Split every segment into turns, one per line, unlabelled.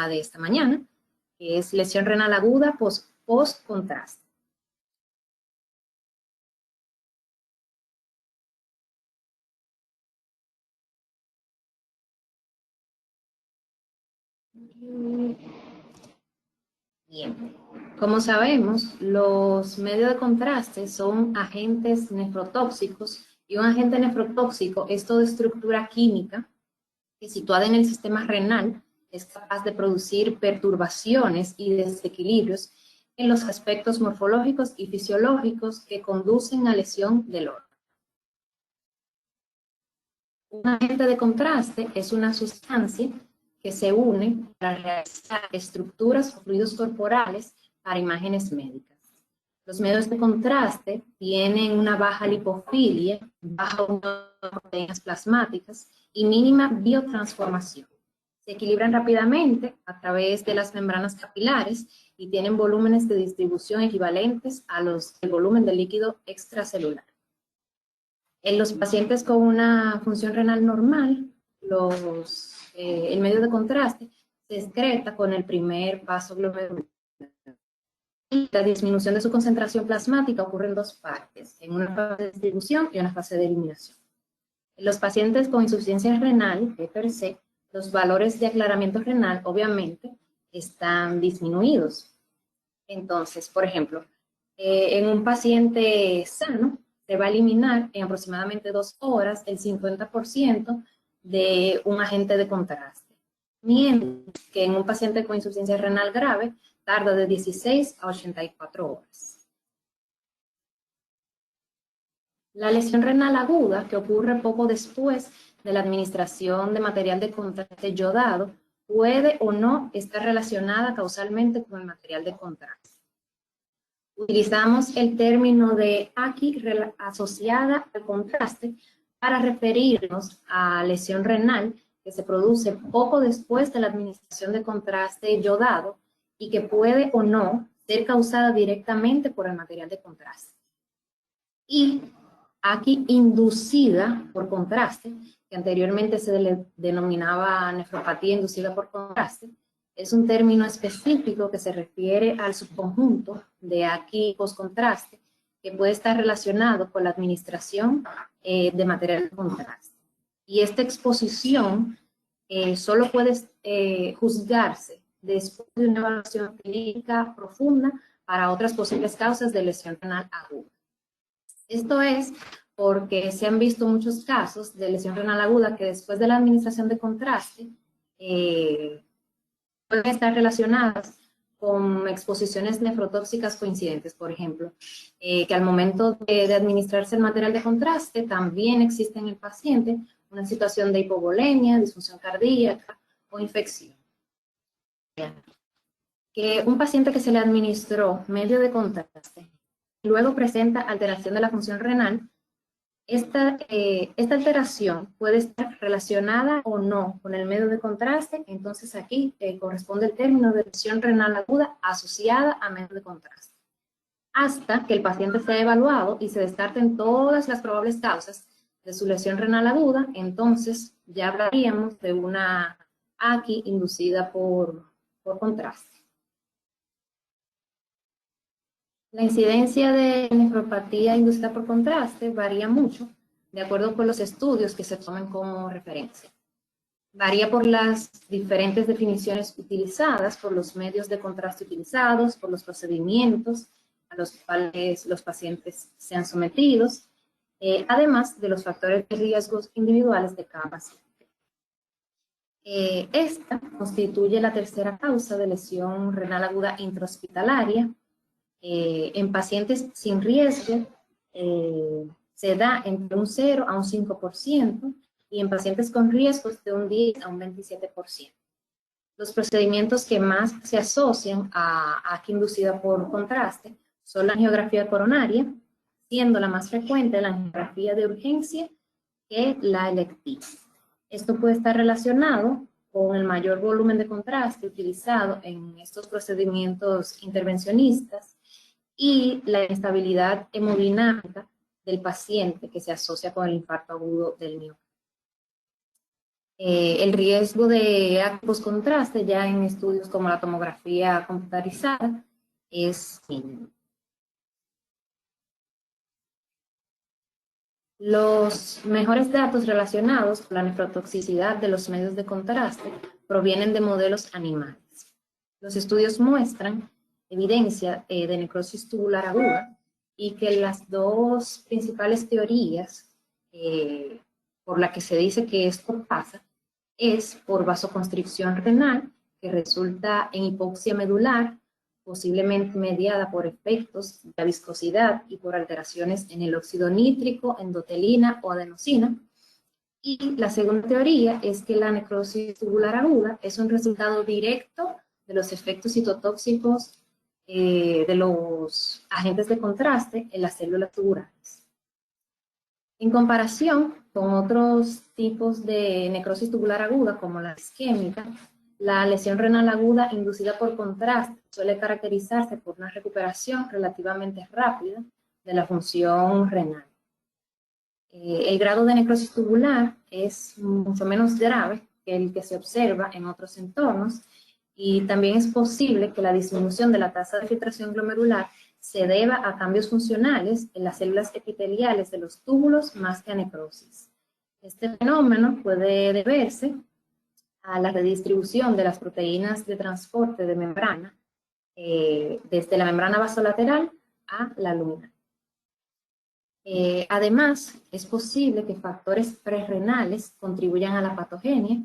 de esta mañana, que es lesión renal aguda post-contraste. Bien, como sabemos, los medios de contraste son agentes nefrotóxicos y un agente nefrotóxico es toda estructura química que situada en el sistema renal es capaz de producir perturbaciones y desequilibrios en los aspectos morfológicos y fisiológicos que conducen a lesión del órgano. Un agente de contraste es una sustancia que se une para realizar estructuras o fluidos corporales para imágenes médicas. Los medios de contraste tienen una baja lipofilia, baja unión de proteínas plasmáticas y mínima biotransformación. Se equilibran rápidamente a través de las membranas capilares y tienen volúmenes de distribución equivalentes a los del volumen del líquido extracelular. En los pacientes con una función renal normal, el medio de contraste se excreta con el primer paso glomerular. La disminución de su concentración plasmática ocurre en dos partes, en una fase de distribución y una fase de eliminación. En los pacientes con insuficiencia renal, de per se, los valores de aclaramiento renal, obviamente, están disminuidos. Entonces, por ejemplo, en un paciente sano, se va a eliminar en aproximadamente 2 horas el 50% de un agente de contraste. Mientras que en un paciente con insuficiencia renal grave, tarda de 16 a 84 horas. La lesión renal aguda, que ocurre poco después de la administración de material de contraste yodado, puede o no estar relacionada causalmente con el material de contraste. Utilizamos el término de AQI asociada al contraste para referirnos a lesión renal que se produce poco después de la administración de contraste yodado y que puede o no ser causada directamente por el material de contraste. Y AQI inducida por contraste, que anteriormente se le denominaba nefropatía inducida por contraste, es un término específico que se refiere al subconjunto de AQI postcontraste que puede estar relacionado con la administración de material de contraste. Y esta exposición solo puede juzgarse después de una evaluación clínica profunda para otras posibles causas de lesión renal aguda. Esto es porque se han visto muchos casos de lesión renal aguda que después de la administración de contraste pueden estar relacionadas con exposiciones nefrotóxicas coincidentes, por ejemplo, que al momento de administrarse el material de contraste también existe en el paciente una situación de hipovolemia, disfunción cardíaca o infección. Que un paciente que se le administró medio de contraste luego presenta alteración de la función renal, esta alteración puede estar relacionada o no con el medio de contraste, entonces aquí corresponde el término de lesión renal aguda asociada a medio de contraste. Hasta que el paciente sea evaluado y se descarten todas las probables causas de su lesión renal aguda, entonces ya hablaríamos de una AQI inducida por contraste. La incidencia de nefropatía inducida por contraste varía mucho, de acuerdo con los estudios que se tomen como referencia. Varía por las diferentes definiciones utilizadas, por los medios de contraste utilizados, por los procedimientos a los cuales los pacientes sean sometidos, además de los factores de riesgos individuales de cada paciente. Esta constituye la tercera causa de lesión renal aguda intrahospitalaria. En pacientes sin riesgo se da entre un 0 a un 5% y en pacientes con riesgos de un 10 a un 27%. Los procedimientos que más se asocian a AQI inducida por contraste son la angiografía coronaria, siendo la más frecuente la angiografía de urgencia que la electiva. Esto puede estar relacionado con el mayor volumen de contraste utilizado en estos procedimientos intervencionistas y la inestabilidad hemodinámica del paciente que se asocia con el infarto agudo del miocardio. El riesgo de actos contraste ya en estudios como la tomografía computarizada es mínimo. Los mejores datos relacionados con la nefrotoxicidad de los medios de contraste provienen de modelos animales. Los estudios muestran evidencia de necrosis tubular aguda y que las dos principales teorías por la que se dice que esto pasa es por vasoconstricción renal, que resulta en hipoxia medular, posiblemente mediada por efectos de viscosidad y por alteraciones en el óxido nítrico, endotelina o adenosina. Y la segunda teoría es que la necrosis tubular aguda es un resultado directo de los efectos citotóxicos de los agentes de contraste en las células tubulares. En comparación con otros tipos de necrosis tubular aguda, como la isquémica, la lesión renal aguda inducida por contraste suele caracterizarse por una recuperación relativamente rápida de la función renal. El grado de necrosis tubular es mucho menos grave que el que se observa en otros entornos y también es posible que la disminución de la tasa de filtración glomerular se deba a cambios funcionales en las células epiteliales de los túbulos más que a necrosis. Este fenómeno puede deberse a la redistribución de las proteínas de transporte de membrana desde la membrana vasolateral a la luminal. Además, es posible que factores prerrenales contribuyan a la patogenia.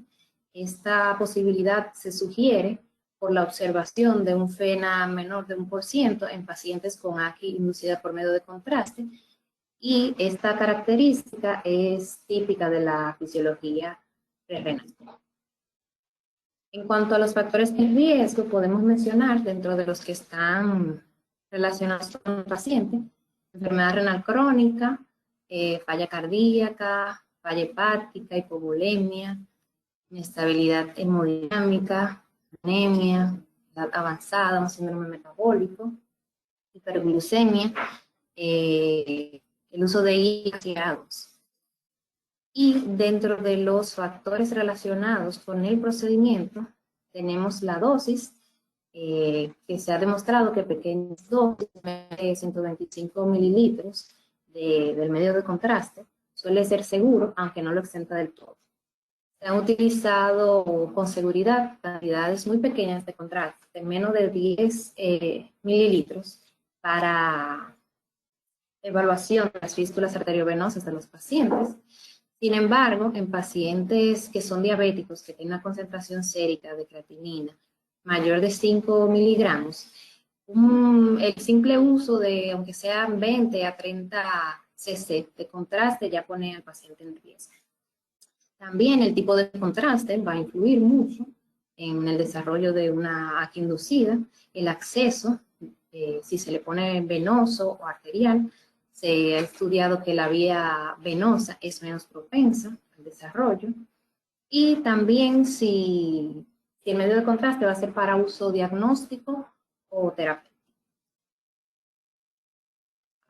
Esta posibilidad se sugiere por la observación de un FeNA menor de 1% en pacientes con AKI inducida por medio de contraste, y esta característica es típica de la fisiología prerrenal. En cuanto a los factores de riesgo, podemos mencionar dentro de los que están relacionados con el paciente: enfermedad renal crónica, falla cardíaca, falla hepática, hipovolemia, inestabilidad hemodinámica, anemia, edad avanzada, un síndrome metabólico, hiperglucemia, el uso de hígados. Y dentro de los factores relacionados con el procedimiento, tenemos la dosis, que se ha demostrado que pequeñas dosis de 125 mililitros del medio de contraste suele ser seguro, aunque no lo exenta del todo. Se han utilizado con seguridad cantidades muy pequeñas de contraste, de menos de 10 mililitros, para evaluación de las fístulas arteriovenosas de los pacientes. Sin embargo, en pacientes que son diabéticos, que tienen una concentración sérica de creatinina mayor de 5 miligramos, el simple uso de, aunque sean 20 a 30 cc de contraste, ya pone al paciente en riesgo. También el tipo de contraste va a influir mucho en el desarrollo de una AKI inducida, el acceso, si se le pone venoso o arterial. Se ha estudiado que la vía venosa es menos propensa al desarrollo, y también si el medio de contraste va a ser para uso diagnóstico o terapéutico.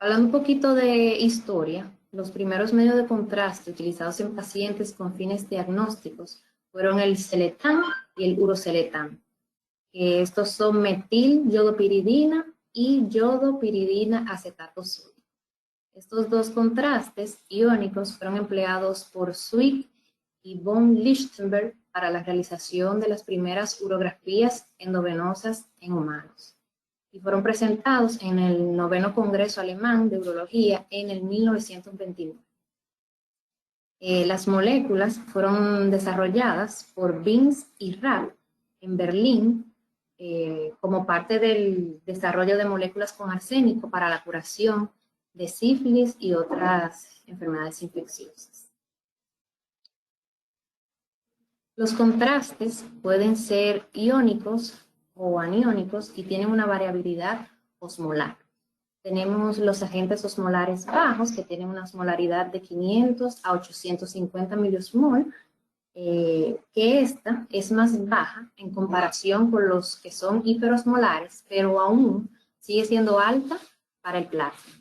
Hablando un poquito de historia, los primeros medios de contraste utilizados en pacientes con fines diagnósticos fueron el celetán y el uroceletán. Estos son metil-yodopiridina y yodopiridina acetato sódico. Estos dos contrastes iónicos fueron empleados por Zwick y von Lichtenberg para la realización de las primeras urografías endovenosas en humanos, y fueron presentados en el 9º Congreso Alemán de Urología en el 1929. Las moléculas fueron desarrolladas por Binz y Rath en Berlín como parte del desarrollo de moléculas con arsénico para la curación de sífilis y otras enfermedades infecciosas. Los contrastes pueden ser iónicos o aniónicos y tienen una variabilidad osmolar. Tenemos los agentes osmolares bajos, que tienen una osmolaridad de 500 a 850 miliosmol, que esta es más baja en comparación con los que son hiperosmolares, pero aún sigue siendo alta para el plasma.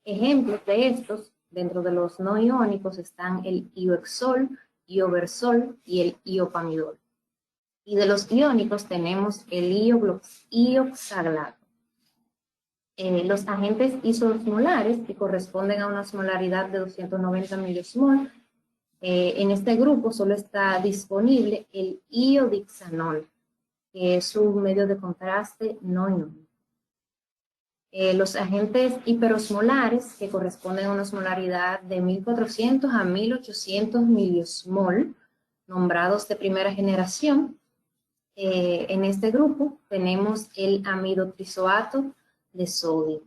Ejemplos de estos, dentro de los no iónicos, están el ioxol, ioversol y el iopamidol. Y de los iónicos tenemos el ioxalato. Los agentes isosmolares, que corresponden a una osmolaridad de 290 miliosmol, en este grupo solo está disponible el iodixanol, que es un medio de contraste no iónico. Los agentes hiperosmolares, que corresponden a una osmolaridad de 1400 a 1800 miliosmol, nombrados de primera generación, en este grupo tenemos el amidotrizoato de sodio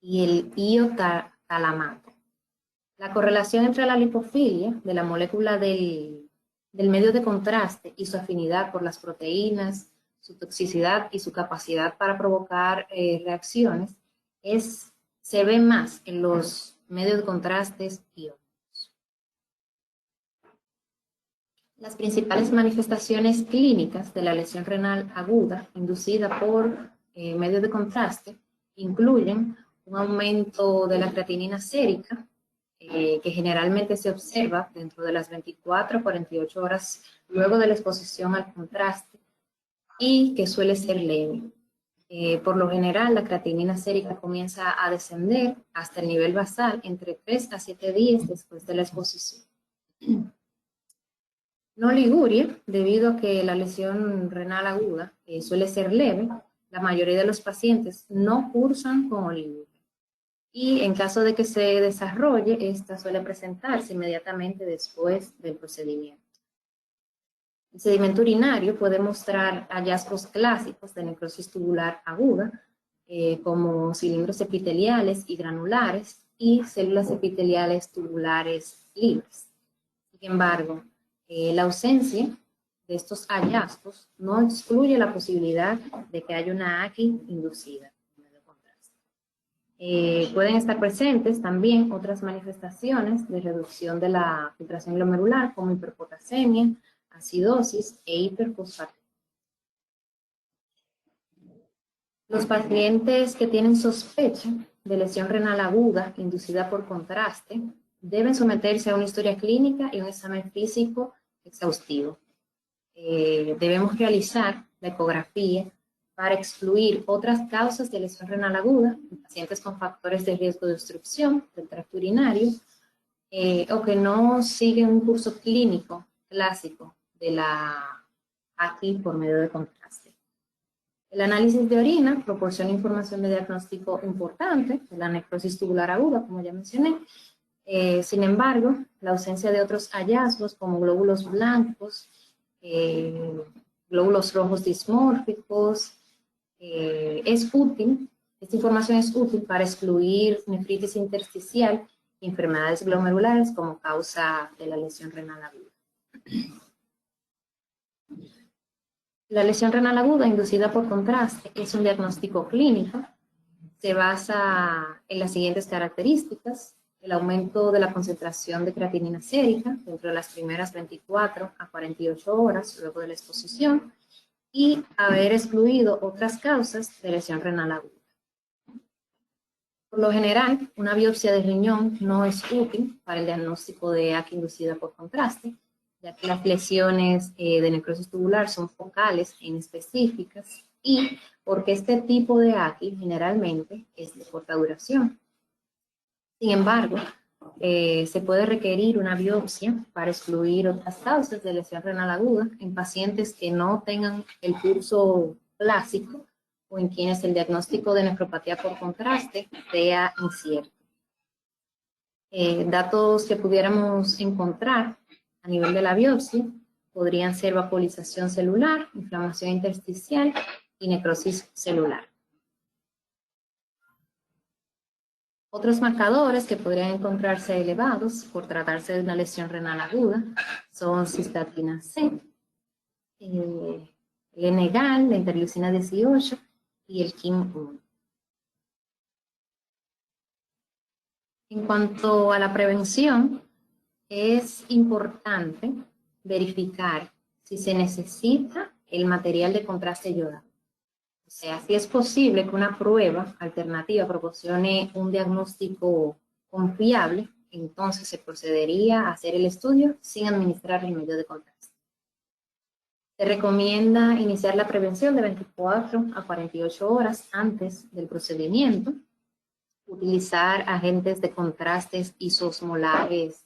y el iotalamato. La correlación entre la lipofilia de la molécula del medio de contraste y su afinidad por las proteínas, su toxicidad y su capacidad para provocar reacciones se ve más en los medios de contrastes iónicos. Las principales manifestaciones clínicas de la lesión renal aguda inducida por medios de contraste incluyen un aumento de la creatinina sérica, que generalmente se observa dentro de las 24 a 48 horas luego de la exposición al contraste y que suele ser leve. Por lo general, la creatinina sérica comienza a descender hasta el nivel basal entre 3 a 7 días después de la exposición. No oliguria, debido a que la lesión renal aguda suele ser leve, la mayoría de los pacientes no cursan con oliguria. Y en caso de que se desarrolle, esta suele presentarse inmediatamente después del procedimiento. El sedimento urinario puede mostrar hallazgos clásicos de necrosis tubular aguda, como cilindros epiteliales y granulares y células epiteliales tubulares libres. Sin embargo, la ausencia de estos hallazgos no excluye la posibilidad de que haya una AKI inducida. Pueden estar presentes también otras manifestaciones de reducción de la filtración glomerular, como hiperpotasemia, acidosis e hiperfosfatemia. Los pacientes que tienen sospecha de lesión renal aguda inducida por contraste deben someterse a una historia clínica y un examen físico exhaustivo. Debemos realizar la ecografía para excluir otras causas de lesión renal aguda en pacientes con factores de riesgo de obstrucción del tracto urinario o que no siguen un curso clínico clásico de la AKI por medio de contraste. El análisis de orina proporciona información de diagnóstico importante de la necrosis tubular aguda, como ya mencioné. Sin embargo, la ausencia de otros hallazgos como glóbulos blancos, glóbulos rojos dismórficos, es útil. Esta información es útil para excluir nefritis intersticial y enfermedades glomerulares como causa de la lesión renal aguda. La lesión renal aguda inducida por contraste es un diagnóstico clínico. Se basa en las siguientes características: el aumento de la concentración de creatinina sérica dentro de las primeras 24 a 48 horas luego de la exposición y haber excluido otras causas de lesión renal aguda. Por lo general, una biopsia de riñón no es útil para el diagnóstico de AKI inducida por contraste, ya que las lesiones de necrosis tubular son focales e inespecíficas y porque este tipo de AKI generalmente es de corta duración. Sin embargo, se puede requerir una biopsia para excluir otras causas de lesión renal aguda en pacientes que no tengan el curso clásico o en quienes el diagnóstico de nefropatía por contraste sea incierto. Datos que pudiéramos encontrar a nivel de la biopsia podrían ser vacuolización celular, inflamación intersticial y necrosis celular. Otros marcadores que podrían encontrarse elevados por tratarse de una lesión renal aguda son cistatina C, el N-gal, la interleucina 18 y el KIM-1. En cuanto a la prevención, es importante verificar si se necesita el material de contraste yodado. O sea, si es posible que una prueba alternativa proporcione un diagnóstico confiable entonces se procedería a hacer el estudio sin administrar el medio de contraste. Se recomienda iniciar la prevención de 24 a 48 horas antes del procedimiento, utilizar agentes de contrastes isosmolares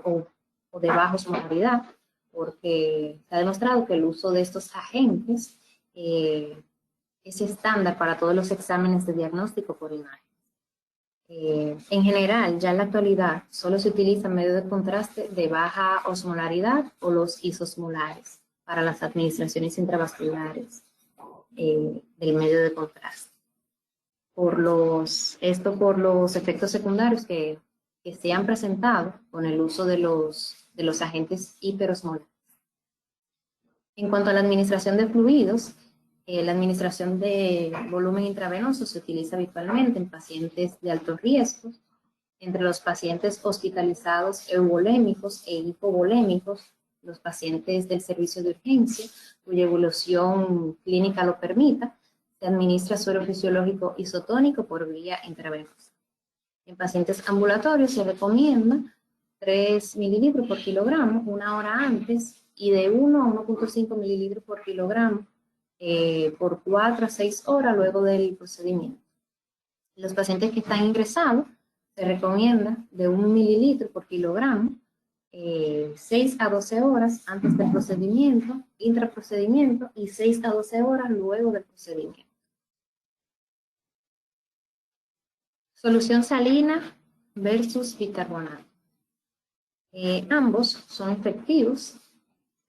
o de baja osmolaridad, porque se ha demostrado que el uso de estos agentes es estándar para todos los exámenes de diagnóstico por imagen. En general, ya en la actualidad, solo se utilizan medios de contraste de baja osmolaridad o los isosmolares para las administraciones intravasculares del medio de contraste. Esto por los efectos secundarios que se han presentado con el uso de los agentes hiperosmolares. En cuanto a la administración de fluidos, la administración de volumen intravenoso se utiliza habitualmente en pacientes de alto riesgo, entre los pacientes hospitalizados euvolémicos e hipovolémicos, los pacientes del servicio de urgencia, cuya evolución clínica lo permita, se administra suero fisiológico isotónico por vía intravenosa. En pacientes ambulatorios se recomienda 3 mililitros por kilogramo una hora antes y de 1 a 1.5 mililitros por kilogramo por 4 a 6 horas luego del procedimiento. Los pacientes que están ingresados se recomienda de 1 mililitro por kilogramo 6 a 12 horas antes del procedimiento, intraprocedimiento y 6 a 12 horas luego del procedimiento. Solución salina versus bicarbonato. Ambos son efectivos,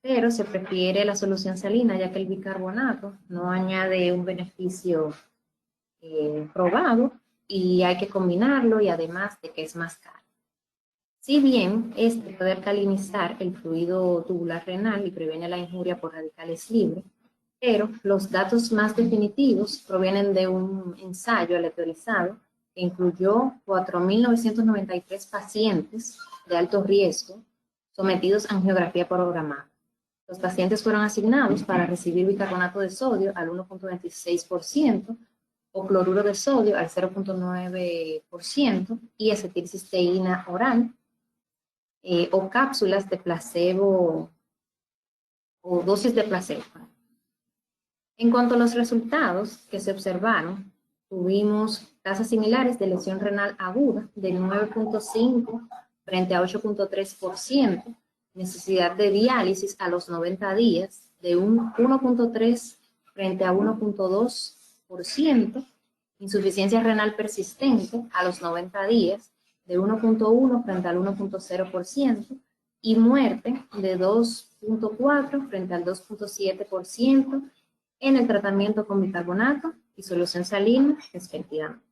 pero se prefiere la solución salina ya que el bicarbonato no añade un beneficio probado y hay que combinarlo y además de que es más caro. Si bien este puede alcalinizar el fluido tubular renal y previene la injuria por radicales libres, pero los datos más definitivos provienen de un ensayo aleatorizado que incluyó 4.993 pacientes de alto riesgo sometidos a angiografía programada. Los pacientes fueron asignados para recibir bicarbonato de sodio al 1.26% o cloruro de sodio al 0.9% y acetilcisteína oral o cápsulas de placebo o dosis de placebo. En cuanto a los resultados que se observaron, tuvimos tasas similares de lesión renal aguda del 9.5 frente a 8.3%, necesidad de diálisis a los 90 días de un 1.3 frente a 1.2%, insuficiencia renal persistente a los 90 días de 1.1 frente al 1.0% y muerte de 2.4 frente al 2.7% en el tratamiento con bicarbonato y solución salina, respectivamente.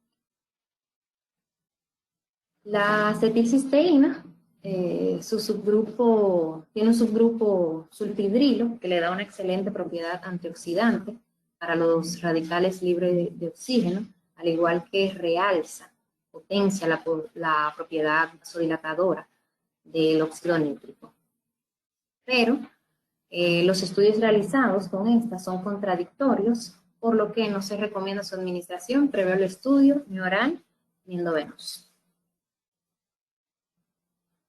La acetilcisteína tiene un subgrupo sulfidrilo que le da una excelente propiedad antioxidante para los radicales libres de oxígeno, al igual que realza, potencia la propiedad vasodilatadora del óxido nítrico. Pero los estudios realizados con esta son contradictorios, por lo que no se recomienda su administración previo al estudio ni oral ni endovenoso.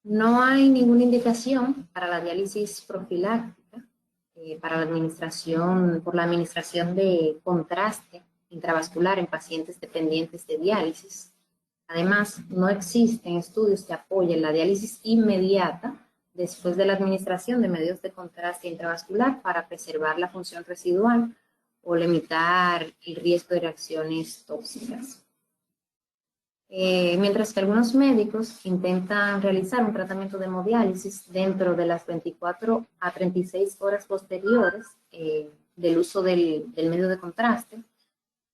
No hay ninguna indicación para la diálisis profiláctica, por la administración de contraste intravascular en pacientes dependientes de diálisis. Además, no existen estudios que apoyen la diálisis inmediata después de la administración de medios de contraste intravascular para preservar la función residual o limitar el riesgo de reacciones tóxicas. Mientras que algunos médicos intentan realizar un tratamiento de hemodiálisis dentro de las 24 a 36 horas posteriores del uso del medio de contraste,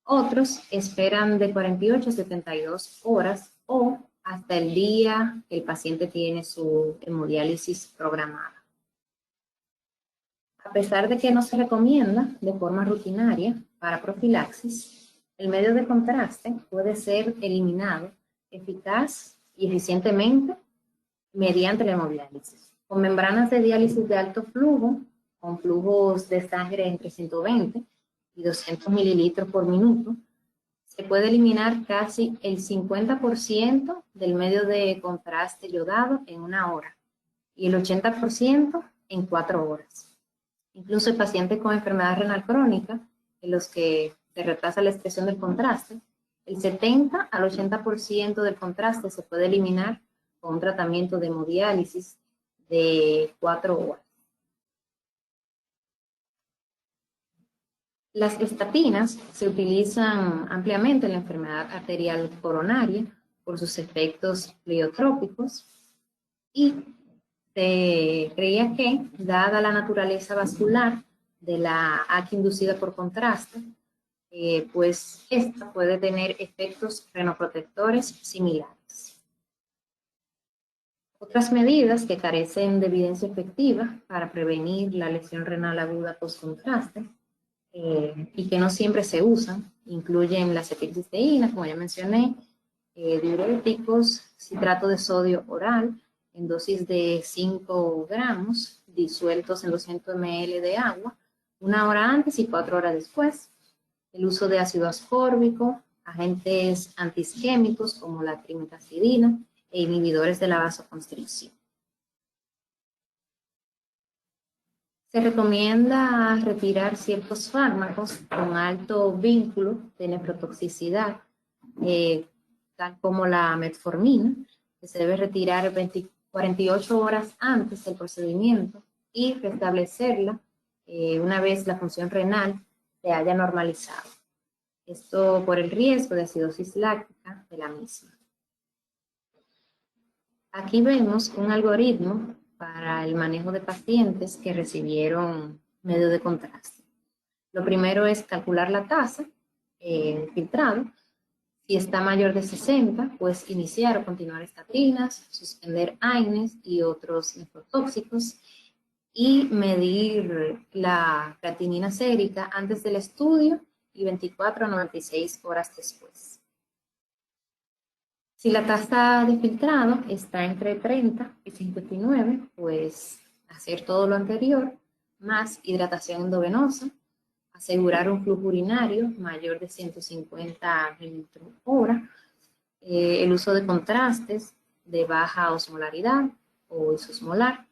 otros esperan de 48 a 72 horas o hasta el día que el paciente tiene su hemodiálisis programada. A pesar de que no se recomienda de forma rutinaria para profilaxis, el medio de contraste puede ser eliminado eficaz y eficientemente mediante la hemodiálisis. Con membranas de diálisis de alto flujo, con flujos de sangre entre 120 y 200 mililitros por minuto, se puede eliminar casi el 50% del medio de contraste yodado en 1 hora y el 80% en 4 horas. Incluso el paciente con enfermedad renal crónica, en los que se retrasa la expresión del contraste, el 70 al 80% del contraste se puede eliminar con un tratamiento de hemodiálisis de 4 horas. Las estatinas se utilizan ampliamente en la enfermedad arterial coronaria por sus efectos pleiotrópicos y se creía que, dada la naturaleza vascular de la AQ inducida por contraste, pues esta puede tener efectos renoprotectores similares. Otras medidas que carecen de evidencia efectiva para prevenir la lesión renal aguda post-contraste y que no siempre se usan, incluyen la acetilcisteína, como ya mencioné, diuréticos, citrato de sodio oral en dosis de 5 gramos disueltos en 200 ml de agua, 1 hora antes y 4 horas después, el uso de ácido ascórbico, agentes antiisquémicos como la trimetazidina e inhibidores de la vasoconstricción. Se recomienda retirar ciertos fármacos con alto vínculo de nefrotoxicidad, tal como la metformina, que se debe retirar 48 horas antes del procedimiento y restablecerla una vez la función renal se haya normalizado. Esto por el riesgo de acidosis láctica de la misma. Aquí vemos un algoritmo para el manejo de pacientes que recibieron medio de contraste. Lo primero es calcular la tasa filtrado. Si está mayor de 60, pues iniciar o continuar estatinas, suspender AINES y otros nefrotóxicos y medir la creatinina sérica antes del estudio y 24 a 96 horas después. Si la tasa de filtrado está entre 30 y 59, pues hacer todo lo anterior, más hidratación endovenosa, asegurar un flujo urinario mayor de 150 mililitros hora, el uso de contrastes de baja osmolaridad o isosmolar,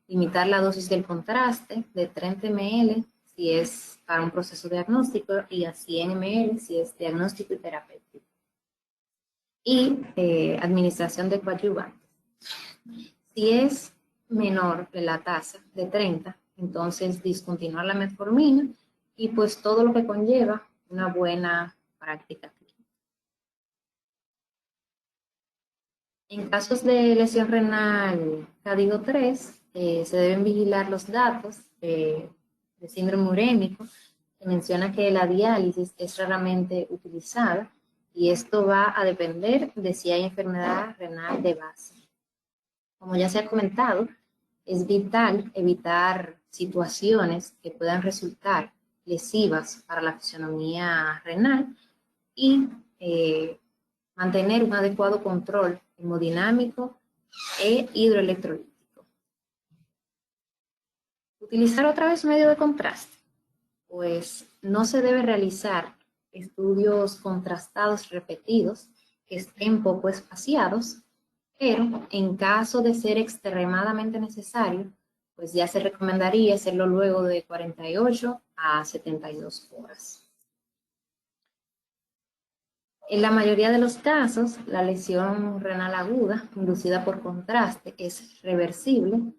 limitar la dosis del contraste de 30 ml si es para un proceso diagnóstico y a 100 ml si es diagnóstico y terapéutico. Y administración de coadyuvantes. Si es menor de la tasa de 30, entonces discontinuar la metformina y pues todo lo que conlleva una buena práctica clínica. En casos de lesión renal CADIGO 3, se deben vigilar los datos de síndrome urémico, que menciona que la diálisis es raramente utilizada y esto va a depender de si hay enfermedad renal de base. Como ya se ha comentado, es vital evitar situaciones que puedan resultar lesivas para la fisionomía renal y mantener un adecuado control hemodinámico e hidroelectrolítico. Utilizar otra vez medio de contraste, pues no se debe realizar estudios contrastados repetidos que estén poco espaciados, pero en caso de ser extremadamente necesario, pues ya se recomendaría hacerlo luego de 48 a 72 horas. En la mayoría de los casos, la lesión renal aguda inducida por contraste es reversible.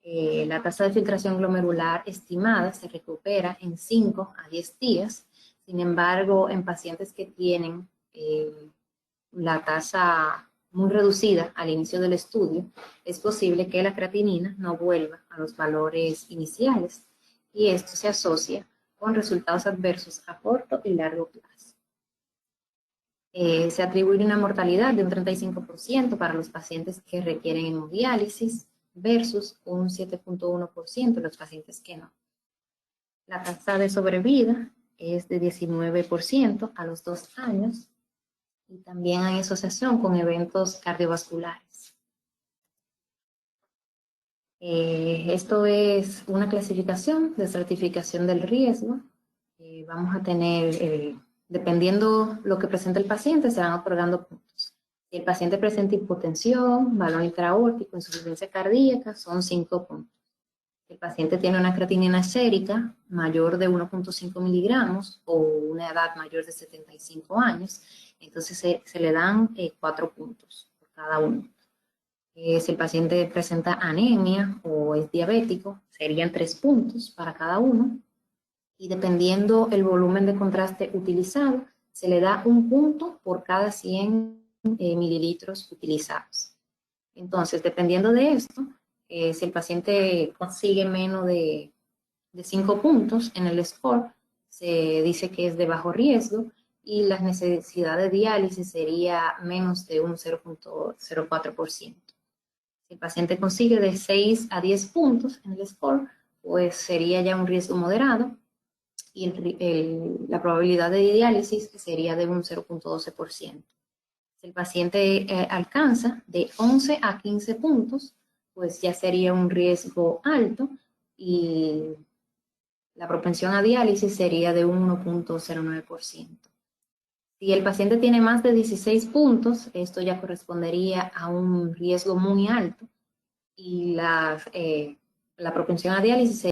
La tasa de filtración glomerular estimada se recupera en 5 a 10 días. Sin embargo, en pacientes que tienen la tasa muy reducida al inicio del estudio, es posible que la creatinina no vuelva a los valores iniciales y esto se asocia con resultados adversos a corto y largo plazo. Se atribuye una mortalidad de un 35% para los pacientes que requieren hemodiálisis versus un 7.1% de los pacientes que no. La tasa de sobrevida es de 19% a los 2 años y también hay asociación con eventos cardiovasculares. Esto es una clasificación de estratificación del riesgo. Vamos a tener Dependiendo lo que presenta el paciente, se van otorgando puntos. Si el paciente presenta hipotensión, balón intraaórtico, insuficiencia cardíaca, son 5 puntos. Si el paciente tiene una creatinina sérica mayor de 1.5 miligramos o una edad mayor de 75 años, entonces se le dan 4 puntos por cada uno. Si el paciente presenta anemia o es diabético, serían 3 puntos para cada uno. Y dependiendo el volumen de contraste utilizado, se le da 1 punto por cada 100 mililitros utilizados. Entonces, dependiendo de esto, si el paciente consigue menos de 5 puntos en el score, se dice que es de bajo riesgo y la necesidad de diálisis sería menos de un 0.04%. Si el paciente consigue de 6 a 10 puntos en el score, pues sería ya un riesgo moderado y la probabilidad de diálisis sería de un 0.12%. Si el paciente alcanza de 11 a 15 puntos, pues ya sería un riesgo alto y la propensión a diálisis sería de un 1.09%. Si el paciente tiene más de 16 puntos, esto ya correspondería a un riesgo muy alto y la propensión a diálisis sería